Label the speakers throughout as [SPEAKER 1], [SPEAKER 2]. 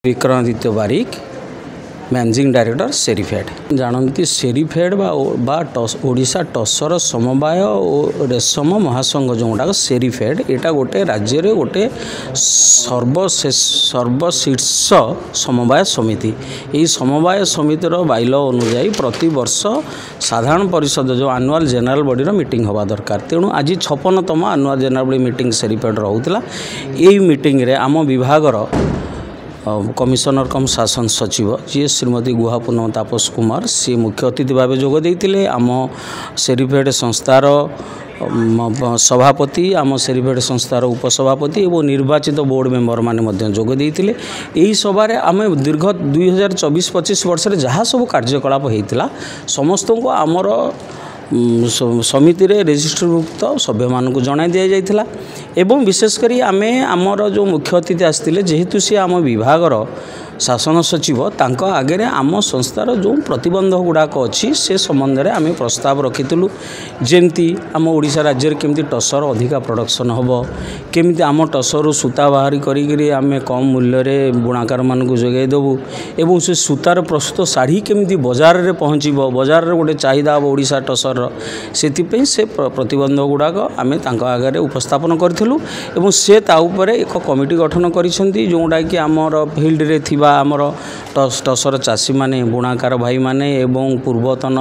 [SPEAKER 1] विक्रमादित्य बारिक managing director सेरिफेड जानती सेरिफेड ओडिशा टसर समवाय और रेशम महासंघ जोटा सेरिफेड यहाँ गोटे राज्य रे गोटे सर्वशीर्ष समवाय समिति यही समवाय समितिर बाइल अनुजाई प्रति वर्ष साधारण परिषद जो आनुआल जेनेल बॉडी मीटिंग हवा दरकार तेणु आज 56तम आनुआल जेनेल बॉडी मीटिंग सेरिफेड रोला यही मीटिंग रे आम विभागर कमिशनर कम शासन सचिव जी श्रीमती गुहा पूनम तापस कुमार सी मुख्य अतिथि भाव जोग देते आम सेरिफेड संस्थार सभापति आम सेरिफेड संस्थार उपसभापति और निर्वाचित बोर्ड मेंबर माने जोग देते यही सभारे आम दीर्घ 2024-25 वर्ष जहाँ सब कार्यकलाप होता समस्त को आमर समिति रे रेजिस्टरभुक्त सभ्य मानक जणाई दि जाइथिला एवं विशेषकर आमे आमर जो मुख्य अतिथि आसते जेहेतु सी आम विभागर शासन सचिव तांको आगे आम संस्थार जो प्रतिबंध गुड़ाक अच्छी से संबंध में आम प्रस्ताव रखीलु जमती आम ओडिशा राज्य में केमती टसर अधिका प्रोडक्शन हम केमती आम टसर सूता बाहरी करी आम कम मूल्य बुणाकार मानक जोगाई देवु एवं से सूतार प्रस्तुत शाढ़ी केमती बजार में पहुँचब बजार में गोटे चाहिदा हम ओडिशा टसर से प्रतिबंध गुड़ाक आम आगे उपस्थापन करूँ एवं से एक कमिटी गठन करिसेंती जोटा कि आमर फील्ड रे थिबा आमर टसर चाषी माने बुणाकार भाई माने एवं पूर्वतन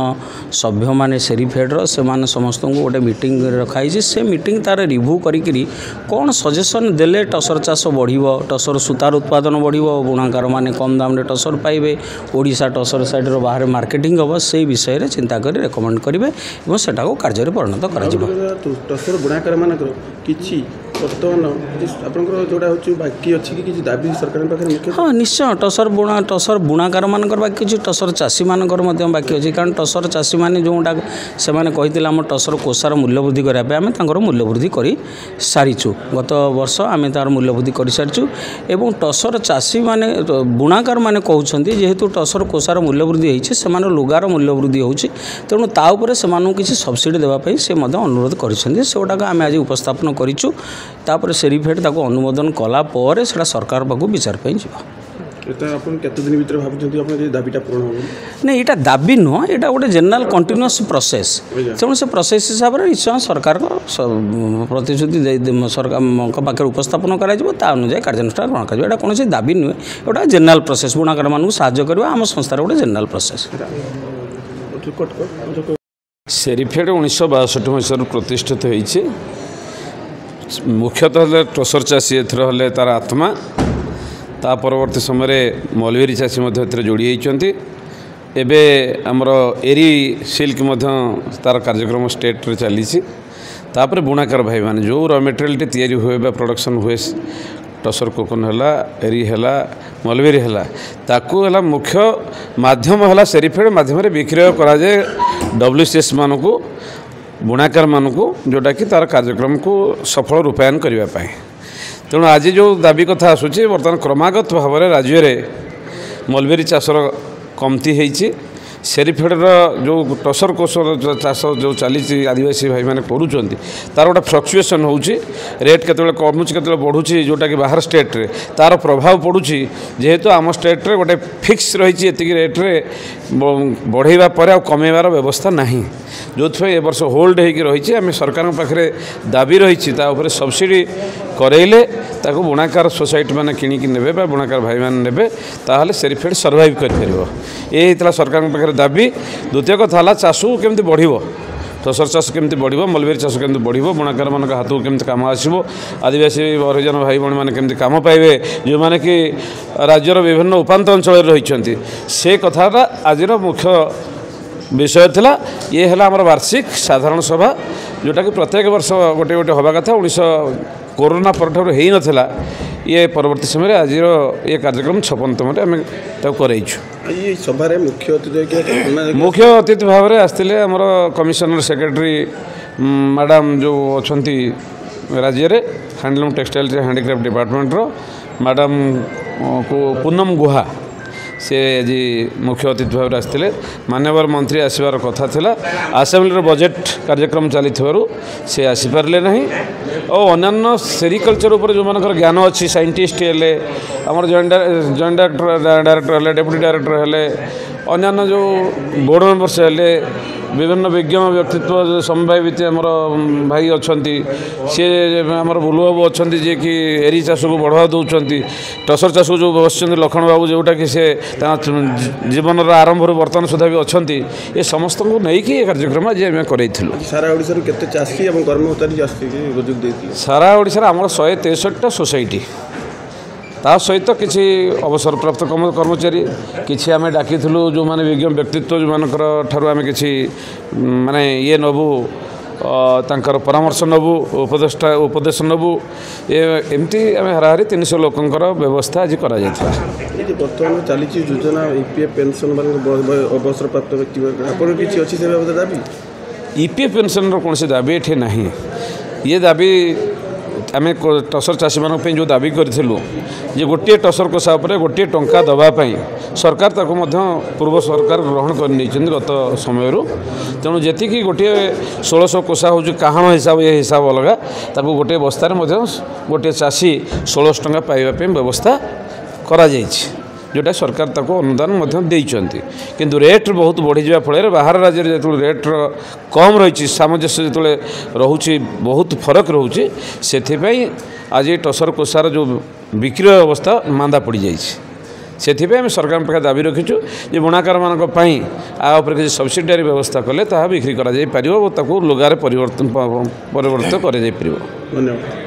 [SPEAKER 1] सभ्य माने सेरिफेड्र से माने समस्त को गोटे मीटिंग रखाई से मीटिंग तार रिव्यू करी कौन सजेसन देले टसर चाष बढ़िबो टसर सूतार उत्पादन बढ़िबो बुणाकार माने कम दाम रे टसर पाइबे ओडिशा टसर साइड रो बाहर मार्केटिंग हम से विषय रे चिंता करी रेकमेंड करेंगे और सेटा को कार्य में परिणत करा
[SPEAKER 2] टसर बुणाकार मानकर किछि बर्तमान आपनकर जोड़ा होची बाकी अछि कि दाबी सरकार पाखरे मुख्य
[SPEAKER 1] हाँ निश्चय टसर बुणाकार मानकर बाकी अछि टसर चाषी मानकर मध्य बाकी अछि कारण टसर चाषी माने जोटा से माने कहितिला हम टसर कोसार मूल्य वृद्धि करिया पे आमे तांकर मूल्य वृद्धि करी सारिछु गत वर्ष आमे तार मूल्य वृद्धि करी सारिछु एवं टसर चाषी माने बुणाकार माने कहउछंती जेहेतु टसर कोसार मूल्य वृद्धि होइछि से माने लुगार मूल्य वृद्धि होउछि तेणु ता ऊपर से मानु किछि सब्सिडी देबा पई से मध्य अनुरोध करिसेंती सेटा आमे आज उपस्थापन करिछु तापर सेरिफेड ताको अनुमोदन कला पर सेटा सरकार पाखु विचार पे जीवा
[SPEAKER 2] केते दिन भीतर भाबुछंती आपन दाबीटा पूर्ण हो
[SPEAKER 1] नहीं एटा दाबी नुह एटा गोटे जनरल कंटिन्यूअस प्रोसेस तेणु से प्रोसेस हिसाब से निश्चय सरकार प्रतिश्रुति सरकार पाखे उपस्थापन कर कार्यानुष्ठान ग्रहण कर कौन दाबी नुहे गोटा जनरल प्रोसेस बुणाकार मानू साहाय्य करवा आम संस्थार गोटे जनरल प्रोसेस
[SPEAKER 3] सेरिफेड 1962 मसीह प्रतिष्ठित होइछि मुख्यतः टसर चाषी एथर तार आत्मा ता परवर्ती समय मलबेरी चाषी जोड़ी होती एबे आमर एरी सिल्क तार कार्यक्रम स्टेट रे चली तापर बुणाकार भाई माने जो रॉ मटेरियल तैयारी हुए प्रोडक्शन हुए टसर कोकन है एरी है मलबेरी है ताकू है मुख्य माध्यम है सेरिफेड माध्यम विक्रय करा जाए WCS मानक बुणाकार मानक जोटा कि तार कार्यक्रम को सफल रूपायन करने तेणु आज जो दाबी कथा आसूची बर्तमान क्रमागत भाव में राज्य में मलबेरी चाषर कमती होती सेरिफेडर जो टसर कोसर चाष जो चली आदिवासी भाई मैंने करूँच तार गोटे फ्लक्चुएसन होची रेट केतबेले कमुची केतबेले बढ़ुची जोटा कि बाहर स्टेट रे तार प्रभाव पड़ुची जेहेतु आम स्टेट रे गोटे फिक्स रही रेट रे बढ़ेवा पर आ कमेवार व्यवस्था नहीं जो ए वर्ष होल्ड होगी रही आम सरकार पाखे दाबी रही सब्सिडी करेले ताको बुणाकार सोसाइटी मैंने किणिकी नेबे बा बुणाकार भाई मैंने नेबे ताहले सेरिफेड सर्वाइव कर परिबो ए हितला सरकार पाखे दाबी द्वितीय कथा है चाष केमती बढ़िबो टसर चाष केमती बढ़िबो मलबेरी चाष केमती बढ़िबो बुणाकार मान हाथ को केमती काम आसबो आदिवासी हरिजन भाई भाई मैंने केमती काम पाइबे जो मैंने कि राज्यर विभिन्न उपांत अंचल रही से कथाटा आज मुख्य विषय थिला ये है आमर वार्षिक साधारण सभा जोटा कि प्रत्येक वर्ष गोटे गोटे हवा कथा 19 कोरोना पर हो नाला ये परवर्ती समय आज ये कार्यक्रम 56तम आम मुख्य अतिथि भाव में आसते आमर कमिशनर सेक्रेटरी मैडम जो अच्छा राज्य में handloom textile handicraft department madam को पूनम गुहा से आज मुख्य अतिथि भाव आसते माननीय मंत्री आसबार कथा थिला आसेम्बली बजेट कार्यक्रम चली से आसीपारे ना और अन्य सेरिकलचर उपर जो मानकर ज्ञान अच्छी साइंटिस्ट हेले आमर जॉइंट डायरेक्टर हेले डेप्यूटी डायरेक्टर हेले अन्य जो बोर्ड मेंबर्स हेले विभिन्न विज्ञ व्यक्तित्व समवायित आमर भाई अच्छा सी आमर बुलू बाबू अच्छा जी कि एरी चाष को बढ़ावा दौरान टसर चाष को जो बस लखन बाबू जोटा कि से जीवन आरंभ बर्तमान सुधा भी अच्छा ये समस्त को लेकिन कार्यक्रम आज आम कर
[SPEAKER 2] सारा ओडिशा केते चाषी और कर्मचारी
[SPEAKER 3] सारा ओडिशा आमर 163टा सोसाइटी ता सहित किसी अवसरप्राप्त कर्मचारी किसी आम डाकी जो माने विज्ञ व्यक्तित्व जो मानकर ठारू आम कि माने ये नबू तांकर परामर्श नबू उपदेश नबू एमती आम हाराहारी 300 लोकंकर व्यवस्था आज करा
[SPEAKER 2] बर्तमान चली योजना ईपीएफ पेंशन अवसरप्राप्त व्यक्ति किसी अच्छी से बाबद दाबी
[SPEAKER 3] ईपीएफ पेंशन कौन से दाबी ये ना ये दाबी आम टसर चाषी मान जो दाबी करूँ जे गोटे टसर कोषा पर गोटे टंका दवापाई सरकार ताको पूर्व सरकार ग्रहण कर गत समय तेणु जी गोटे 1600 कोषा हूँ काहण हिसाब ये हिसाब अलग ताको गोटे बस्तार गोटे चाषी 1600 टंका पाइबापी व्यवस्था करा जोटा सरकार ताको अनुदान देइचंती किंतु रेट बहुत बढ़ी जा फल बाहर राज्य जो रेट कम रही सामंजस्य जो रोचे बहुत फरक रोचे से आज टसर कोषार जो बिक्री अवस्था मांदा पड़ जाए से आम सरकार पाखे दाबी रखीचु जे बुणाकार मान किसी सब्सिडारी व्यवस्था कले बिक्री कर लुगार परिवर्तन कर।
[SPEAKER 2] धन्यवाद।